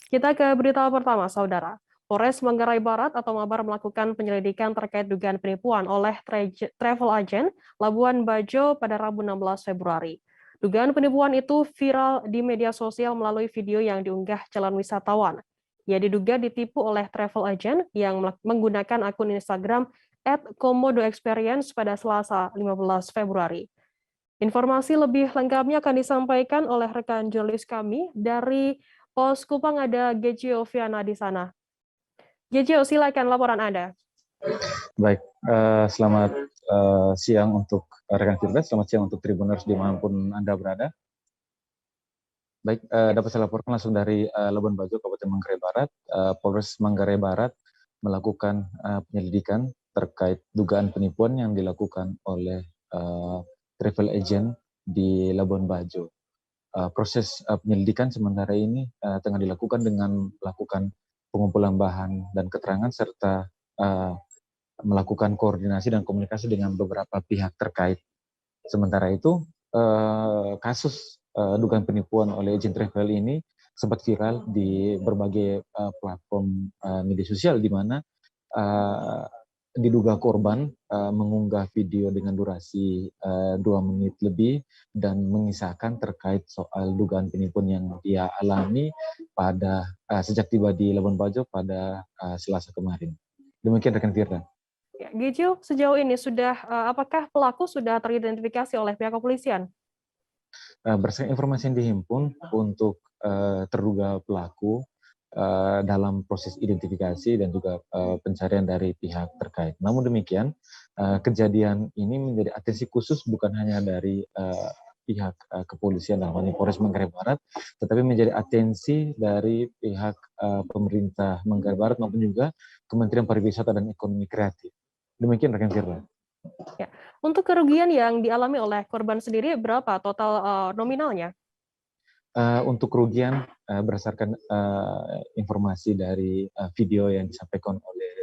Kita ke berita pertama, Saudara. Polres Manggarai Barat atau Mabar melakukan penyelidikan terkait dugaan penipuan oleh travel agent Labuan Bajo pada Rabu 16 Februari. Dugaan penipuan itu viral di media sosial melalui video yang diunggah calon wisatawan. Ia diduga ditipu oleh travel agent yang menggunakan akun Instagram @komodoexperience pada Selasa 15 Februari. Informasi lebih lengkapnya akan disampaikan oleh rekan jurnalis kami dari Pos Kupang, ada Gejio Viana di sana. Gejio, silakan laporan Anda. Baik, selamat siang untuk rekan kita, selamat siang untuk Tribuners dimanapun Anda berada. Baik, dapat saya laporkan langsung dari Labuan Bajo, Kabupaten Manggarai Barat. Polres Manggarai Barat melakukan penyelidikan terkait dugaan penipuan yang dilakukan oleh travel agent di Labuan Bajo. Proses penyelidikan sementara ini tengah dilakukan dengan melakukan pengumpulan bahan dan keterangan serta melakukan koordinasi dan komunikasi dengan beberapa pihak terkait. Sementara itu, kasus dugaan penipuan oleh agen travel ini sempat viral di berbagai platform media sosial, di mana diduga korban mengunggah video dengan durasi 2 menit lebih dan mengisahkan terkait soal dugaan penipuan yang dia alami pada sejak tiba di Labuan Bajo pada Selasa kemarin. Demikian rekan Firda. Ya, Gejio, sejauh ini apakah pelaku sudah teridentifikasi oleh pihak kepolisian? Berdasarkan informasi yang dihimpun untuk terduga pelaku dalam proses identifikasi dan juga pencarian dari pihak terkait. Namun demikian, kejadian ini menjadi atensi khusus bukan hanya dari pihak kepolisian dalam hal ini Polres Manggarai Barat, tetapi menjadi atensi dari pihak pemerintah Manggarai Barat maupun juga Kementerian Pariwisata dan Ekonomi Kreatif. Demikian rekan Firda. Ya. Untuk kerugian yang dialami oleh korban sendiri berapa total nominalnya? Untuk kerugian berdasarkan informasi dari video yang disampaikan oleh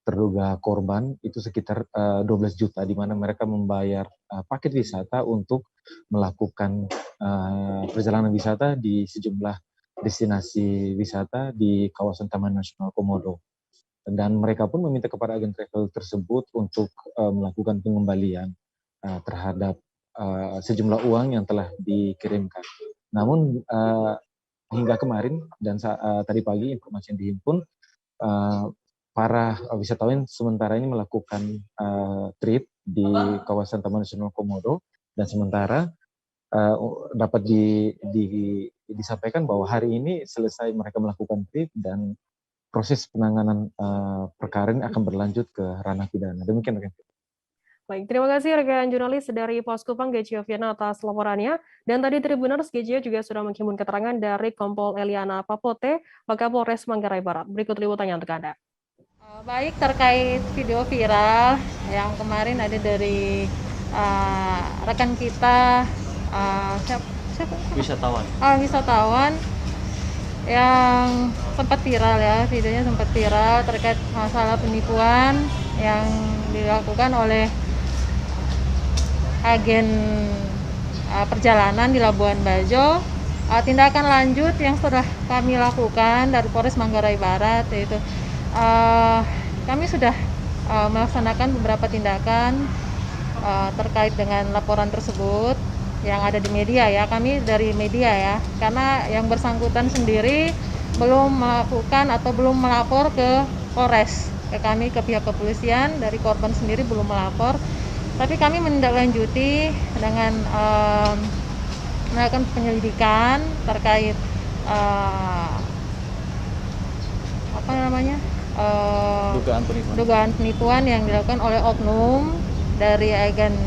terduga korban itu sekitar 12 juta, di mana mereka membayar paket wisata untuk melakukan perjalanan wisata di sejumlah destinasi wisata di kawasan Taman Nasional Komodo. Dan mereka pun meminta kepada agen travel tersebut untuk melakukan pengembalian terhadap sejumlah uang yang telah dikirimkan. Namun hingga kemarin dan tadi pagi informasi yang dihimpun, para wisatawan sementara ini melakukan trip di kawasan Taman Nasional Komodo, dan sementara dapat disampaikan bahwa hari ini selesai mereka melakukan trip dan proses penanganan perkara ini akan berlanjut ke ranah pidana. Demikian rekan. Baik, terima kasih rekan jurnalis dari Pos Kupang Gejio Viana atas laporannya. Dan tadi Tribuners, Gejio juga sudah menghimpun keterangan dari Kompol Eliana Papote, Wakapolres Manggarai Barat. Berikut liputannya untuk Anda. Baik, terkait video viral yang kemarin ada dari rekan kita, siapa? Wisatawan yang sempat viral ya, videonya sempat viral terkait masalah penipuan yang dilakukan oleh agen perjalanan di Labuan Bajo. Tindakan lanjut yang sudah kami lakukan dari Polres Manggarai Barat yaitu kami sudah melaksanakan beberapa tindakan terkait dengan laporan tersebut yang ada di media ya, kami dari media ya, karena yang bersangkutan sendiri belum melakukan atau belum melapor ke Polres, ke kami, ke pihak kepolisian. Dari korban sendiri belum melapor, tapi kami menindaklanjuti dengan melakukan penyelidikan terkait dugaan penipuan yang dilakukan oleh oknum dari agen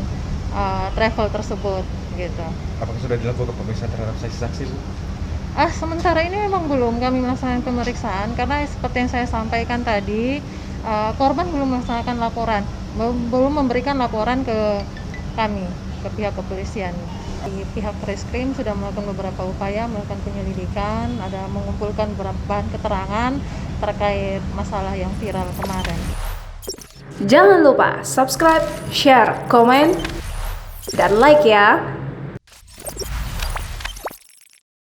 travel tersebut gitu. Apakah sudah dilakukan pemeriksaan terhadap saksi-saksi, Bu? Sementara ini memang belum kami melaksanakan pemeriksaan karena seperti yang saya sampaikan tadi, korban belum melaksanakan laporan, belum memberikan laporan ke kami, ke pihak kepolisian. Di pihak Reskrim sudah melakukan beberapa upaya melakukan penyelidikan, ada mengumpulkan beberapa bahan keterangan terkait masalah yang viral kemarin. Jangan lupa subscribe, share, komen, dan like ya.